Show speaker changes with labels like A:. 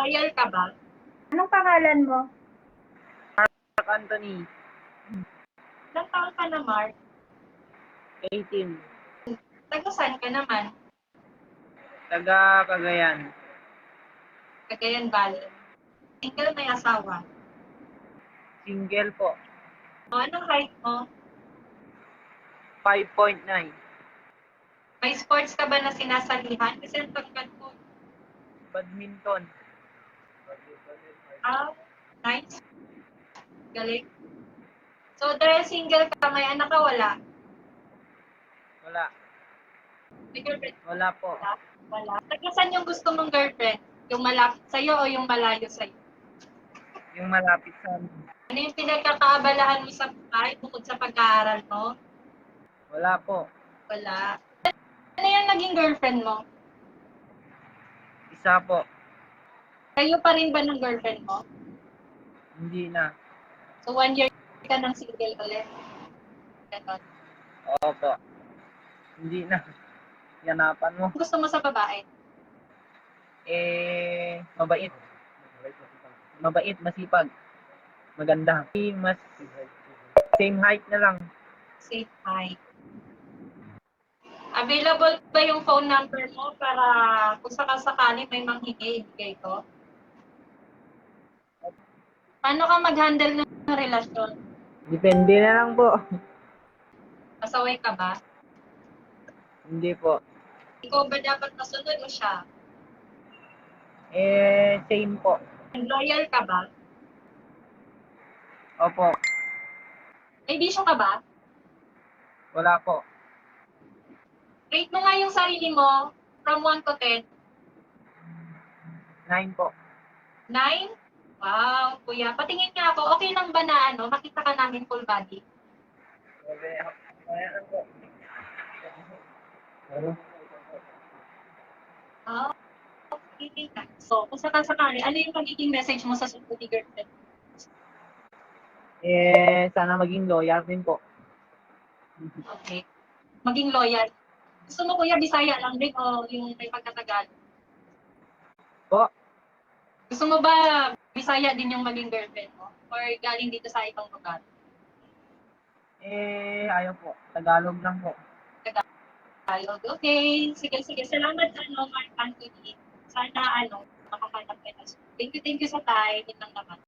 A: Loyal ka ba?
B: Anong pangalan mo?
C: Mark Anthony,
A: Ilang taon ka na, Mark?
C: 18,
A: Taga saan ka naman?
C: taga Cagayan,
A: Cagayan Valley. Single, may asawa.
C: single po,
A: O, anong height mo?
C: 5.9,
A: May sports ka ba na sinasalihan? Kasi ang tagkat ko.
C: badminton,
A: Ah, nice. Galing. So, dahil single ka, may anak ka, wala?
C: wala,
A: May girlfriend
C: wala po,
A: ka? Wala. Taga saan yung gusto mong girlfriend? Yung malapit sa'yo o yung malayo sa'yo?
C: yung malapit sa amin,
A: Ano yung pinagkakaabalahan mo sa buhay bukod sa pag-aaral mo?
C: wala po,
A: Wala. Ano yung naging girlfriend mo?
C: isa po,
A: Kayo pa rin ba ng girlfriend mo?
C: hindi na,
A: So, 1 year ka ng single ulit. Ganon.
C: opo, hindi na, hanapan mo,
A: Gusto mo sa babae?
C: mabait, mabait, masipag, maganda, mas, same height na lang,
A: Say hi. Available ba yung phone number mo para kung sakasakali may manghingi, ibigay ko? Paano ka mag-handle ng relasyon?
C: depende na lang po,
A: Pasaway ka ba?
C: hindi po,
A: Ikaw ba dapat masunod o siya?
C: same po,
A: Loyal ka ba?
C: opo,
A: May bisyo ka ba?
C: wala po,
A: Rate mo nga yung sarili mo from 1 to 10.
C: 9 po,
A: 9? Wow, kuya. Patingin nga ako. Okay lang ba na makita ka namin full body? Oh, okay. So, kung sakasakali, ano yung magiging message mo sa susunod girlfriend?
C: Sana maging loyal din po.
A: Okay. Maging loyal. Gusto mo, kuya, Bisaya lang din o yung may pagkatagal?
C: Po,
A: Gusto mo ba Bisaya din yung maging girlfriend mo? Or galing dito sa ibang lugar?
C: ayaw po. Tagalog lang po.
A: Tagalog. Okay. Sige, sige. Salamat, Mark Anthony. Sana, makakanap ka na. Thank you sa time. Yun lang naman.